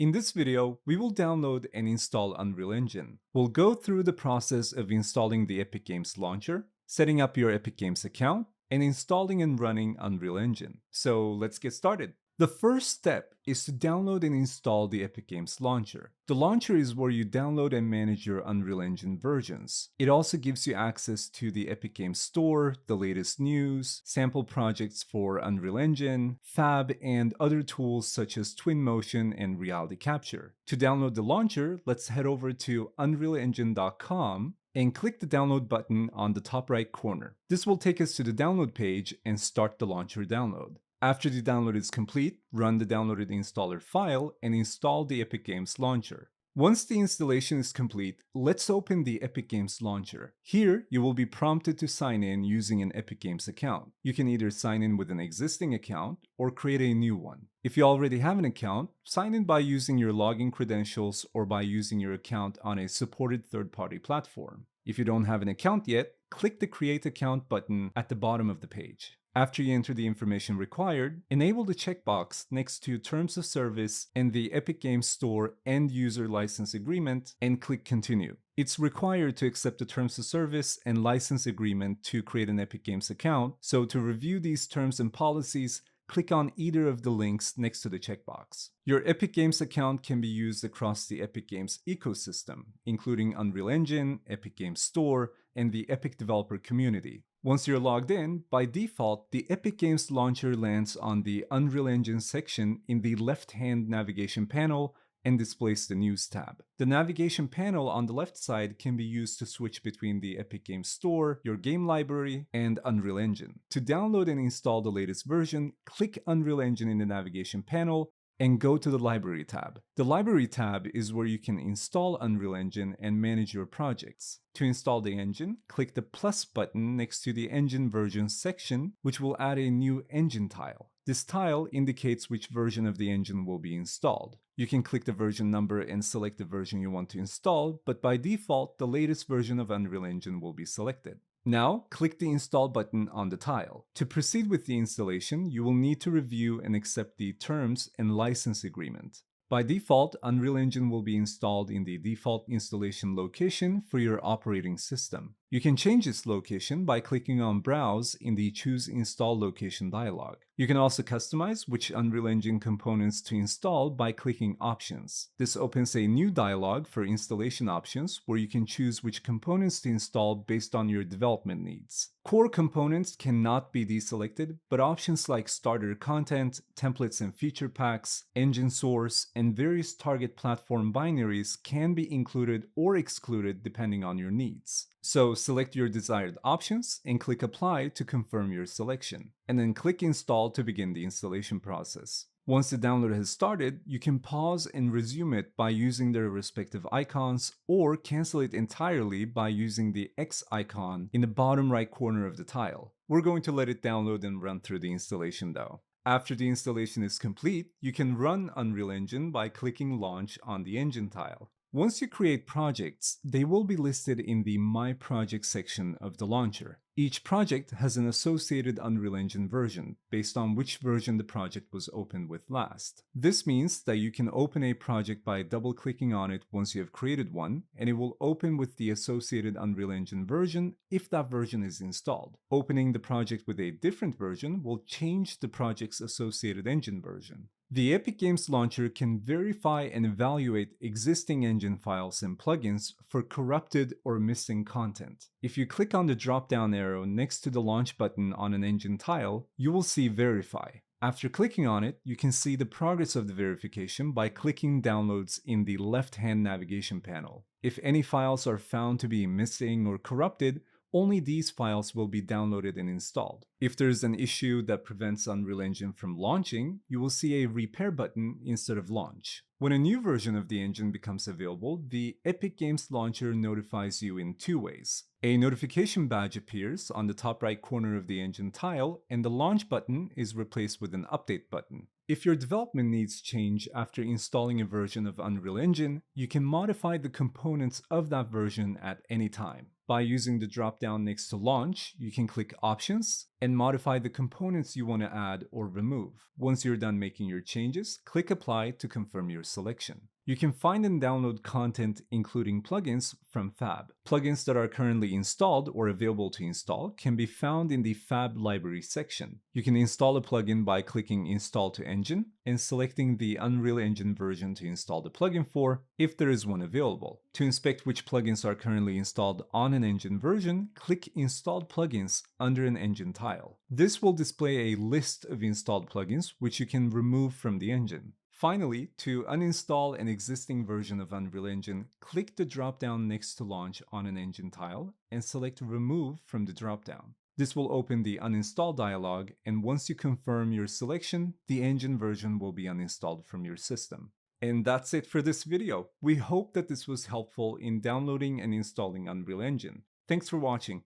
In this video, we will download and install Unreal Engine. We'll go through the process of installing the Epic Games Launcher, setting up your Epic Games account, and installing and running Unreal Engine. So let's get started. The first step is to download and install the Epic Games Launcher. The launcher is where you download and manage your Unreal Engine versions. It also gives you access to the Epic Games Store, the latest news, sample projects for Unreal Engine, Fab, and other tools such as Twinmotion and Reality Capture. To download the launcher, let's head over to unrealengine.com and click the download button on the top right corner. This will take us to the download page and start the launcher download. After the download is complete, run the downloaded installer file and install the Epic Games Launcher. Once the installation is complete, let's open the Epic Games Launcher. Here, you will be prompted to sign in using an Epic Games account. You can either sign in with an existing account or create a new one. If you already have an account, sign in by using your login credentials or by using your account on a supported third-party platform. If you don't have an account yet, click the Create Account button at the bottom of the page. After you enter the information required, enable the checkbox next to Terms of Service and the Epic Games Store End User License Agreement and click Continue. It's required to accept the Terms of Service and License Agreement to create an Epic Games account, so to review these terms and policies, click on either of the links next to the checkbox. Your Epic Games account can be used across the Epic Games ecosystem, including Unreal Engine, Epic Games Store, and the Epic developer community. Once you're logged in, by default, the Epic Games Launcher lands on the Unreal Engine section in the left-hand navigation panel and displays the News tab. The navigation panel on the left side can be used to switch between the Epic Games Store, your game library, and Unreal Engine. To download and install the latest version, click Unreal Engine in the navigation panel and go to the Library tab. The Library tab is where you can install Unreal Engine and manage your projects. To install the engine, click the plus button next to the Engine Versions section, which will add a new engine tile. This tile indicates which version of the engine will be installed. You can click the version number and select the version you want to install, but by default, the latest version of Unreal Engine will be selected. Now, click the Install button on the tile. To proceed with the installation, you will need to review and accept the Terms and License Agreement. By default, Unreal Engine will be installed in the default installation location for your operating system. You can change its location by clicking on Browse in the Choose Install Location dialog. You can also customize which Unreal Engine components to install by clicking Options. This opens a new dialog for installation options where you can choose which components to install based on your development needs. Core components cannot be deselected, but options like starter content, templates and feature packs, engine source, and various target platform binaries can be included or excluded depending on your needs. So select your desired options and click Apply to confirm your selection, and then click Install to begin the installation process. Once the download has started, you can pause and resume it by using their respective icons or cancel it entirely by using the X icon in the bottom right corner of the tile. We're going to let it download and run through the installation though. After the installation is complete, you can run Unreal Engine by clicking Launch on the Engine tile. Once you create projects, they will be listed in the My Project section of the launcher. Each project has an associated Unreal Engine version, based on which version the project was opened with last. This means that you can open a project by double-clicking on it once you have created one, and it will open with the associated Unreal Engine version if that version is installed. Opening the project with a different version will change the project's associated engine version. The Epic Games Launcher can verify and evaluate existing engine files and plugins for corrupted or missing content. If you click on the drop-down arrow next to the launch button on an engine tile, you will see Verify. After clicking on it, you can see the progress of the verification by clicking Downloads in the left-hand navigation panel. If any files are found to be missing or corrupted, only these files will be downloaded and installed. If there's an issue that prevents Unreal Engine from launching, you will see a repair button instead of launch. When a new version of the engine becomes available, the Epic Games Launcher notifies you in two ways. A notification badge appears on the top right corner of the engine tile, and the launch button is replaced with an update button. If your development needs change after installing a version of Unreal Engine, you can modify the components of that version at any time. By using the drop-down next to Launch, you can click Options and Then modify the components you want to add or remove. Once you're done making your changes, click Apply to confirm your selection. You can find and download content including plugins from Fab. Plugins that are currently installed or available to install can be found in the Fab library section. You can install a plugin by clicking Install to Engine and selecting the Unreal Engine version to install the plugin for, if there is one available. To inspect which plugins are currently installed on an engine version, click Installed Plugins under an engine tile. This will display a list of installed plugins which you can remove from the engine. Finally, to uninstall an existing version of Unreal Engine, click the drop-down next to Launch on an engine tile and select Remove from the drop-down. This will open the uninstall dialog, and once you confirm your selection, the engine version will be uninstalled from your system. And that's it for this video. We hope that this was helpful in downloading and installing Unreal Engine. Thanks for watching.